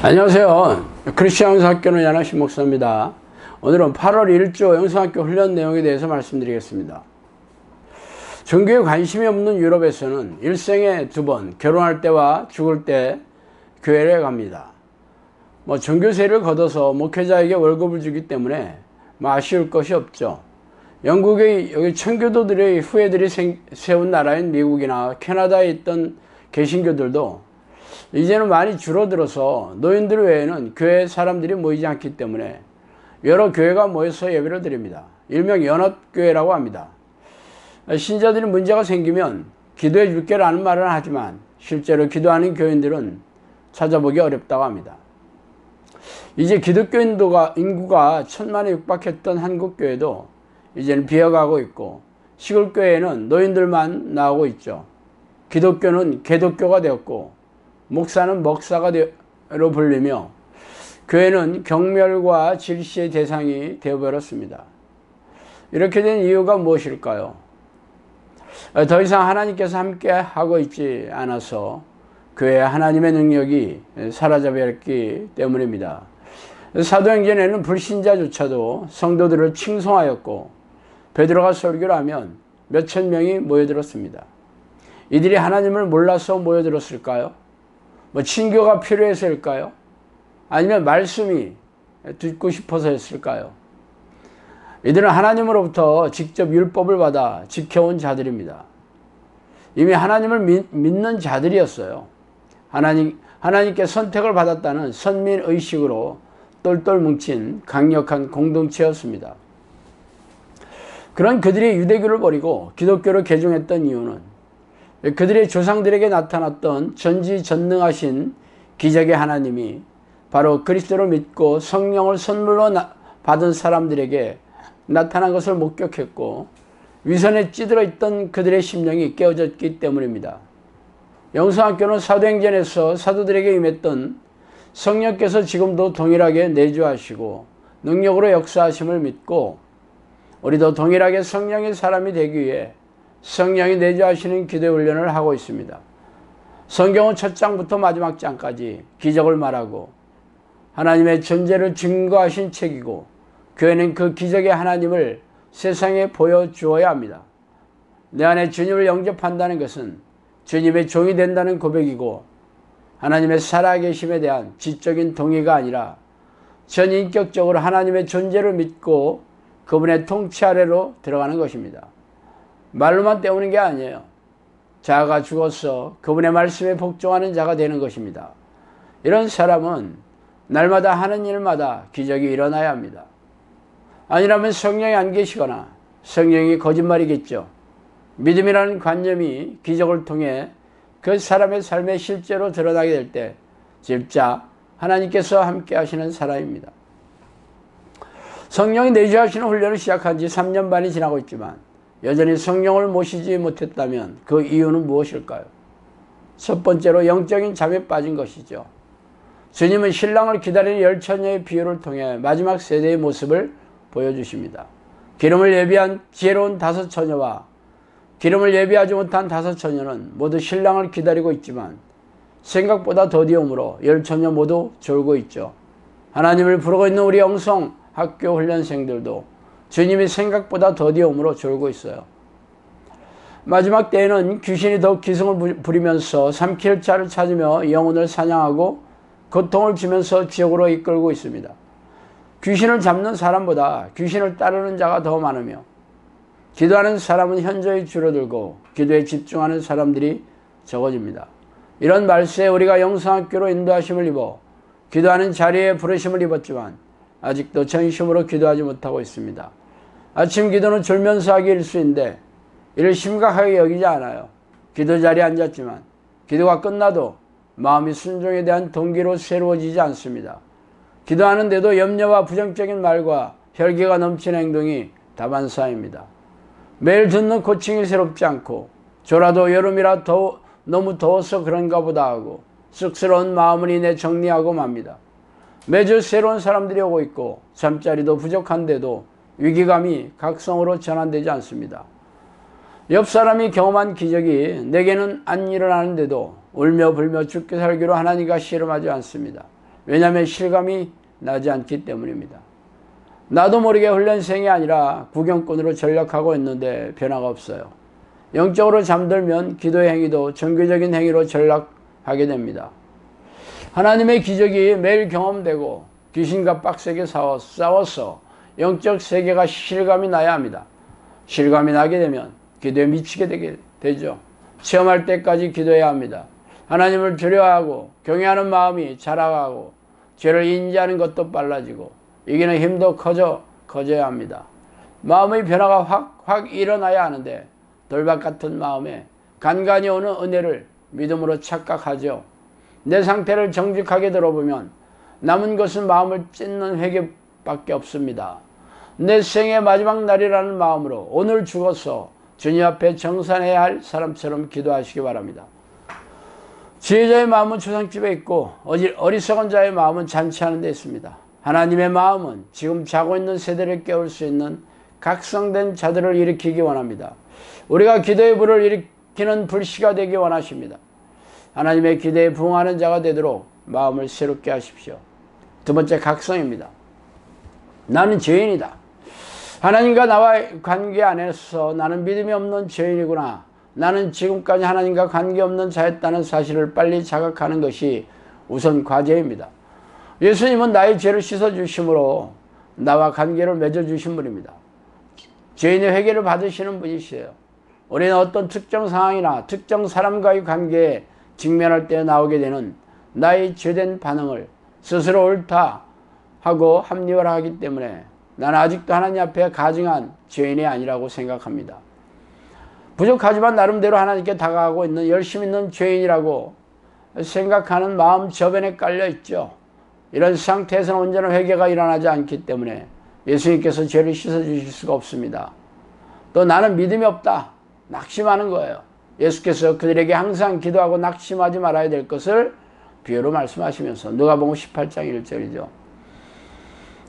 안녕하세요. 크리스천 영성학교는 양학식 목사입니다. 오늘은 8월 1조 영성학교 훈련 내용에 대해서 말씀드리겠습니다. 종교에 관심이 없는 유럽에서는 일생에 2번 결혼할 때와 죽을 때 교회에 갑니다. 종교세를 걷어서 목회자에게 월급을 주기 때문에 아쉬울 것이 없죠. 영국의 여기 청교도들의 후예들이 세운 나라인 미국이나 캐나다에 있던 개신교들도 이제는 많이 줄어들어서 노인들 외에는 교회 사람들이 모이지 않기 때문에 여러 교회가 모여서 예배를 드립니다. 일명 연합교회라고 합니다. 신자들이 문제가 생기면 기도해 줄게라는 말은 하지만 실제로 기도하는 교인들은 찾아보기 어렵다고 합니다. 이제 기독교 인구가 1000만에 육박했던 한국교회도 이제는 비어가고 있고 시골교회에는 노인들만 나오고 있죠. 기독교는 개독교가 되었고 목사는 먹사가로 불리며 교회는 경멸과 질시의 대상이 되어버렸습니다. 이렇게 된 이유가 무엇일까요? 더 이상 하나님께서 함께 하고 있지 않아서 교회에 하나님의 능력이 사라져버렸기 때문입니다. 사도행전에는 불신자조차도 성도들을 칭송하였고 베드로가 설교를 하면 몇천 명이 모여들었습니다. 이들이 하나님을 몰라서 모여들었을까요? 친교가 필요해서일까요? 아니면 말씀이 듣고 싶어서였을까요? 이들은 하나님으로부터 직접 율법을 받아 지켜온 자들입니다. 이미 하나님을 믿는 자들이었어요. 하나님께 선택을 받았다는 선민의식으로 똘똘 뭉친 강력한 공동체였습니다. 그런 그들이 유대교를 버리고 기독교를 개종했던 이유는 그들의 조상들에게 나타났던 전지전능하신 기적의 하나님이 바로 그리스도를 믿고 성령을 선물로 받은 사람들에게 나타난 것을 목격했고 위선에 찌들어 있던 그들의 심령이 깨어졌기 때문입니다. 영성학교는 사도행전에서 사도들에게 임했던 성령께서 지금도 동일하게 내주하시고 능력으로 역사하심을 믿고 우리도 동일하게 성령의 사람이 되기 위해 성령이 내주하시는 기도 훈련을 하고 있습니다. 성경은 첫 장부터 마지막 장까지 기적을 말하고 하나님의 존재를 증거하신 책이고 교회는 그 기적의 하나님을 세상에 보여주어야 합니다. 내 안에 주님을 영접한다는 것은 주님의 종이 된다는 고백이고 하나님의 살아계심에 대한 지적인 동의가 아니라 전인격적으로 하나님의 존재를 믿고 그분의 통치 아래로 들어가는 것입니다. 말로만 때우는 게 아니에요. 자가 죽어서 그분의 말씀에 복종하는 자가 되는 것입니다. 이런 사람은 날마다 하는 일마다 기적이 일어나야 합니다. 아니라면 성령이 안 계시거나 성령이 거짓말이겠죠. 믿음이라는 관념이 기적을 통해 그 사람의 삶에 실제로 드러나게 될 때 진짜 하나님께서 함께 하시는 사람입니다. 성령이 내주하시는 훈련을 시작한 지 3년 반이 지나고 있지만 여전히 성령을 모시지 못했다면 그 이유는 무엇일까요? 첫 번째로 영적인 잠에 빠진 것이죠. 주님은 신랑을 기다리는 10처녀의 비유를 통해 마지막 세대의 모습을 보여주십니다. 기름을 예비한 지혜로운 5처녀와 기름을 예비하지 못한 5처녀는 모두 신랑을 기다리고 있지만 생각보다 더디움으로 10처녀 모두 졸고 있죠. 하나님을 부르고 있는 우리 영성학교 훈련생들도 주님이 생각보다 더디움으로 졸고 있어요. 마지막 때에는 귀신이 더욱 기승을 부리면서 삼킬 자를 찾으며 영혼을 사냥하고 고통을 주면서 지옥으로 이끌고 있습니다. 귀신을 잡는 사람보다 귀신을 따르는 자가 더 많으며 기도하는 사람은 현저히 줄어들고 기도에 집중하는 사람들이 적어집니다. 이런 말세에 우리가 영성학교로 인도하심을 입어 기도하는 자리에 부르심을 입었지만 아직도 전심으로 기도하지 못하고 있습니다. 아침 기도는 졸면서 하기 일수인데 이를 심각하게 여기지 않아요. 기도 자리에 앉았지만 기도가 끝나도 마음이 순종에 대한 동기로 새로워지지 않습니다. 기도하는데도 염려와 부정적인 말과 혈기가 넘치는 행동이 다반사입니다. 매일 듣는 고칭이 새롭지 않고 졸아도 여름이라 너무 더워서 그런가 보다 하고 쑥스러운 마음을 인해 정리하고 맙니다. 매주 새로운 사람들이 오고 있고 잠자리도 부족한데도 위기감이 각성으로 전환되지 않습니다. 옆 사람이 경험한 기적이 내게는 안 일어나는데도 울며 불며 죽게 살기로 하나님과 씨름하지 않습니다. 왜냐하면 실감이 나지 않기 때문입니다. 나도 모르게 훈련생이 아니라 구경꾼으로 전락하고 있는데 변화가 없어요. 영적으로 잠들면 기도의 행위도 정규적인 행위로 전락하게 됩니다. 하나님의 기적이 매일 경험되고 귀신과 빡세게 싸워서 영적 세계가 실감이 나야 합니다. 실감이 나게 되면 기도에 미치게 되죠. 체험할 때까지 기도해야 합니다. 하나님을 두려워하고 경외하는 마음이 자라가고 죄를 인지하는 것도 빨라지고 이기는 힘도 커져야 합니다. 마음의 변화가 확 일어나야 하는데 돌박 같은 마음에 간간히 오는 은혜를 믿음으로 착각하죠. 내 상태를 정직하게 들어보면 남은 것은 마음을 찢는 회개밖에 없습니다. 내 생의 마지막 날이라는 마음으로 오늘 죽어서 주님 앞에 정산해야 할 사람처럼 기도하시기 바랍니다. 지혜자의 마음은 초상집에 있고 어리석은 자의 마음은 잔치하는 데 있습니다. 하나님의 마음은 지금 자고 있는 세대를 깨울 수 있는 각성된 자들을 일으키기 원합니다. 우리가 기도의 불을 일으키는 불씨가 되기 원하십니다. 하나님의 기대에 부응하는 자가 되도록 마음을 새롭게 하십시오. 두 번째, 각성입니다. 나는 죄인이다. 하나님과 나와의 관계 안에서 나는 믿음이 없는 죄인이구나. 나는 지금까지 하나님과 관계없는 자였다는 사실을 빨리 자각하는 것이 우선 과제입니다. 예수님은 나의 죄를 씻어주심으로 나와 관계를 맺어주신 분입니다. 죄인의 회개를 받으시는 분이시에요. 우리는 어떤 특정 상황이나 특정 사람과의 관계에 직면할 때 나오게 되는 나의 죄된 반응을 스스로 옳다 하고 합리화를 하기 때문에 나는 아직도 하나님 앞에 가증한 죄인이 아니라고 생각합니다. 부족하지만 나름대로 하나님께 다가가고 있는 열심 있는 죄인이라고 생각하는 마음 저변에 깔려 있죠. 이런 상태에서는 온전한 회개가 일어나지 않기 때문에 예수님께서 죄를 씻어주실 수가 없습니다. 또 나는 믿음이 없다. 낙심하는 거예요. 예수께서 그들에게 항상 기도하고 낙심하지 말아야 될 것을 비유로 말씀하시면서 누가복음 18장 1절이죠.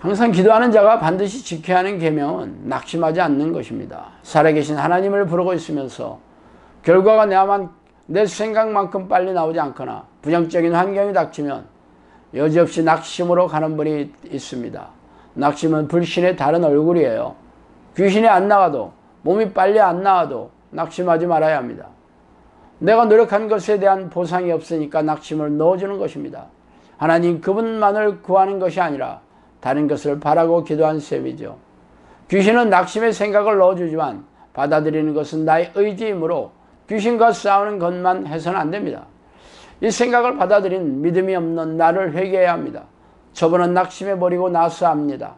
항상 기도하는 자가 반드시 지켜야 하는 계명은 낙심하지 않는 것입니다. 살아계신 하나님을 부르고 있으면서 결과가 내 생각만큼 빨리 나오지 않거나 부정적인 환경이 닥치면 여지없이 낙심으로 가는 분이 있습니다. 낙심은 불신의 다른 얼굴이에요. 귀신이 안 나가도, 몸이 빨리 안 나와도 낙심하지 말아야 합니다. 내가 노력한 것에 대한 보상이 없으니까 낙심을 넣어주는 것입니다. 하나님 그분만을 구하는 것이 아니라 다른 것을 바라고 기도한 셈이죠. 귀신은 낙심의 생각을 넣어주지만 받아들이는 것은 나의 의지이므로 귀신과 싸우는 것만 해서는 안 됩니다. 이 생각을 받아들인 믿음이 없는 나를 회개해야 합니다. 저번은 낙심해 버리고 나서 합니다.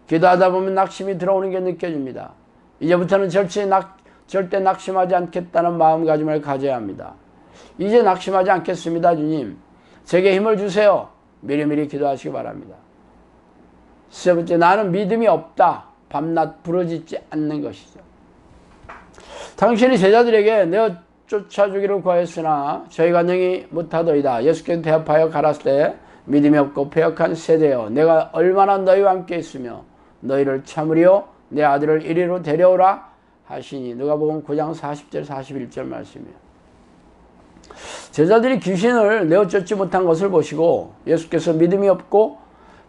기도하다 보면 낙심이 들어오는 게 느껴집니다. 이제부터는 절대 낙심하지 않겠다는 마음가짐을 가져야 합니다. 이제 낙심하지 않겠습니다. 주님, 제게 힘을 주세요. 미리미리 기도하시기 바랍니다. 세 번째, 나는 믿음이 없다. 밤낮 부르짖지 않는 것이죠. 당신이 제자들에게 내어 쫓아주기를 구하였으나 저희가 능히 못하더이다. 예수께서 대답하여 가라사대 때 믿음이 없고 패역한 세대여, 내가 얼마나 너희와 함께 있으며 너희를 참으리요 내 아들을 이리로 데려오라 하시니. 누가복음 9장 40절 41절 말씀이에요. 제자들이 귀신을 내어 쫓지 못한 것을 보시고 예수께서 믿음이 없고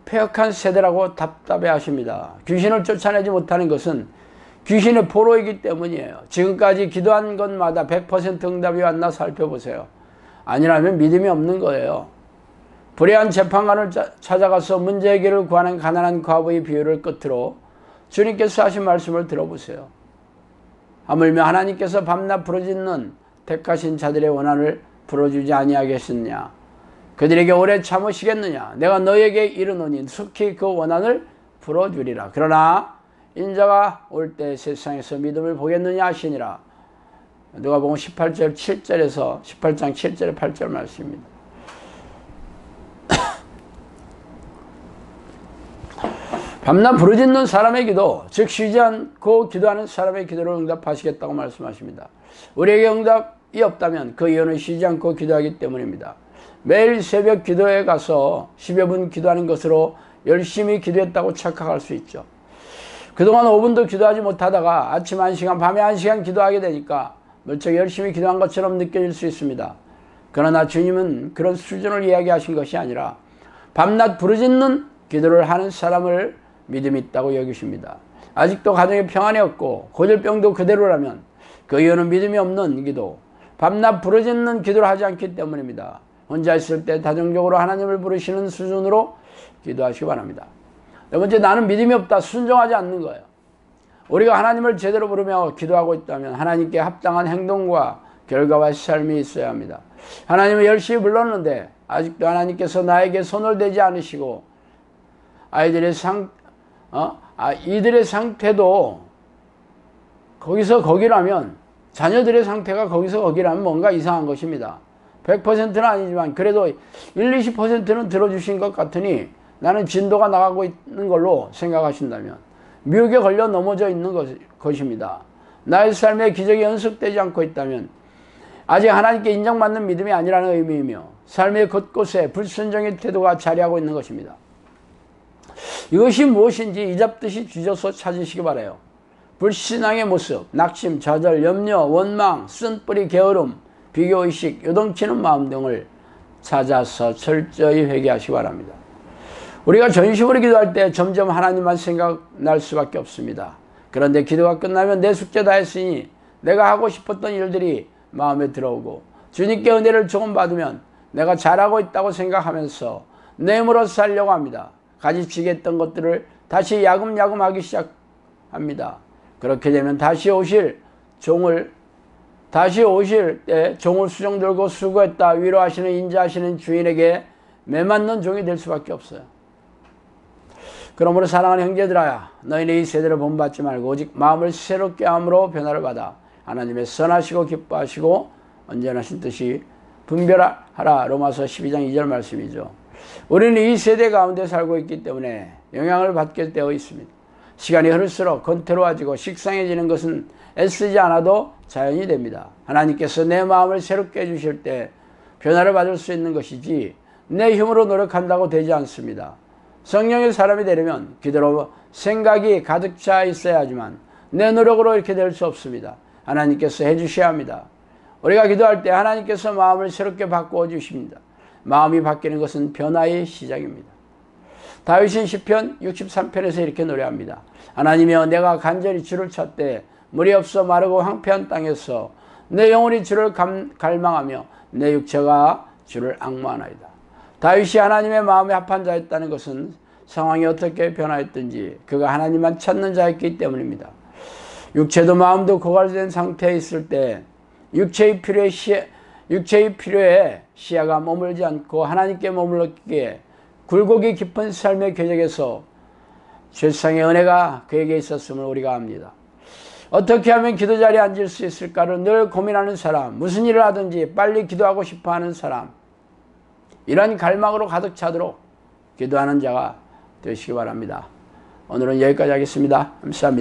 패역한 세대라고 답답해 하십니다. 귀신을 쫓아내지 못하는 것은 귀신의 포로이기 때문이에요. 지금까지 기도한 것마다 100% 응답이 왔나 살펴보세요. 아니라면 믿음이 없는 거예요. 불의한 재판관을 찾아가서 문제 해결을 구하는 가난한 과부의 비유를 끝으로 주님께서 하신 말씀을 들어보세요. 하물며 하나님께서 밤낮 부르짖는 택하신 자들의 원한을 풀어주지 아니하겠느냐. 그들에게 오래 참으시겠느냐. 내가 너에게 이르노니 속히 그 원한을 풀어주리라. 그러나 인자가 올 때 세상에서 믿음을 보겠느냐 하시니라. 누가복음 18장 7절에 8절 말씀입니다. 밤낮 부르짖는 사람의 기도, 즉 쉬지 않고 기도하는 사람의 기도를 응답하시겠다고 말씀하십니다. 우리에게 응답이 없다면 그 이유는 쉬지 않고 기도하기 때문입니다. 매일 새벽 기도에 가서 10여 분 기도하는 것으로 열심히 기도했다고 착각할 수 있죠. 그동안 5분도 기도하지 못하다가 아침 1시간, 밤에 1시간 기도하게 되니까 멀쩡히 열심히 기도한 것처럼 느껴질 수 있습니다. 그러나 주님은 그런 수준을 이야기하신 것이 아니라 밤낮 부르짖는 기도를 하는 사람을 믿음이 있다고 여기십니다. 아직도 가정에 평안이 없고 고질병도 그대로라면 그 이유는 믿음이 없는 기도, 밤낮 부르짖는 기도를 하지 않기 때문입니다. 혼자 있을 때 다정적으로 하나님을 부르시는 수준으로 기도하시기 바랍니다. 네 번째, 나는 믿음이 없다. 순종하지 않는 거예요. 우리가 하나님을 제대로 부르며 기도하고 있다면 하나님께 합당한 행동과 결과와 삶이 있어야 합니다. 하나님을 열심히 불렀는데 아직도 하나님께서 나에게 손을 대지 않으시고 이들의 상태도 거기서 거기라면, 자녀들의 상태가 거기서 거기라면 뭔가 이상한 것입니다. 100%는 아니지만 그래도 20%는 들어주신 것 같으니 나는 진도가 나가고 있는 걸로 생각하신다면 미혹에 걸려 넘어져 있는 것입니다. 나의 삶에 기적이 연속되지 않고 있다면 아직 하나님께 인정받는 믿음이 아니라는 의미이며 삶의 곳곳에 불순종의 태도가 자리하고 있는 것입니다. 이것이 무엇인지 이잡듯이 뒤져서 찾으시기 바라요. 불신앙의 모습, 낙심, 좌절, 염려, 원망, 쓴뿌리, 게으름, 비교의식, 요동치는 마음 등을 찾아서 철저히 회개하시기 바랍니다. 우리가 전심으로 기도할 때 점점 하나님만 생각날 수밖에 없습니다. 그런데 기도가 끝나면 내 숙제 다 했으니 내가 하고 싶었던 일들이 마음에 들어오고 주님께 은혜를 조금 받으면 내가 잘하고 있다고 생각하면서 내 힘으로 살려고 합니다. 가지치겠던 것들을 다시 야금야금 하기 시작합니다. 그렇게 되면 다시 오실 때 종을 수종 들고 수고했다 위로하시는 인자하시는 주인에게 매맞는 종이 될 수밖에 없어요. 그러므로 사랑하는 형제들아, 너희는 이 세대를 본받지 말고 오직 마음을 새롭게 함으로 변화를 받아 하나님의 선하시고 기뻐하시고 온전하신 뜻이 분별하라. 로마서 12장 2절 말씀이죠. 우리는 이 세대 가운데 살고 있기 때문에 영향을 받게 되어 있습니다. 시간이 흐를수록 건태로워지고 식상해지는 것은 애쓰지 않아도 자연이 됩니다. 하나님께서 내 마음을 새롭게 해주실 때 변화를 받을 수 있는 것이지 내 힘으로 노력한다고 되지 않습니다. 성령의 사람이 되려면 기도로 생각이 가득 차 있어야 하지만 내 노력으로 이렇게 될 수 없습니다. 하나님께서 해주셔야 합니다. 우리가 기도할 때 하나님께서 마음을 새롭게 바꾸어 주십니다. 마음이 바뀌는 것은 변화의 시작입니다. 다윗은 시편 63편에서 이렇게 노래합니다. 하나님이여, 내가 간절히 주를 찾되 물이 없어 마르고 황폐한 땅에서 내 영혼이 주를 갈망하며 내 육체가 주를 앙모하나이다. 다윗이 하나님의 마음에 합한 자였다는 것은 상황이 어떻게 변화했든지 그가 하나님만 찾는 자였기 때문입니다. 육체도 마음도 고갈된 상태에 있을 때 육체의 필요에 시야가 머물지 않고 하나님께 머물렀기에 굴곡이 깊은 삶의 궤적에서 세상의 은혜가 그에게 있었음을 우리가 압니다. 어떻게 하면 기도 자리에 앉을 수 있을까를 늘 고민하는 사람, 무슨 일을 하든지 빨리 기도하고 싶어하는 사람, 이런 갈망으로 가득 차도록 기도하는 자가 되시기 바랍니다. 오늘은 여기까지 하겠습니다. 감사합니다.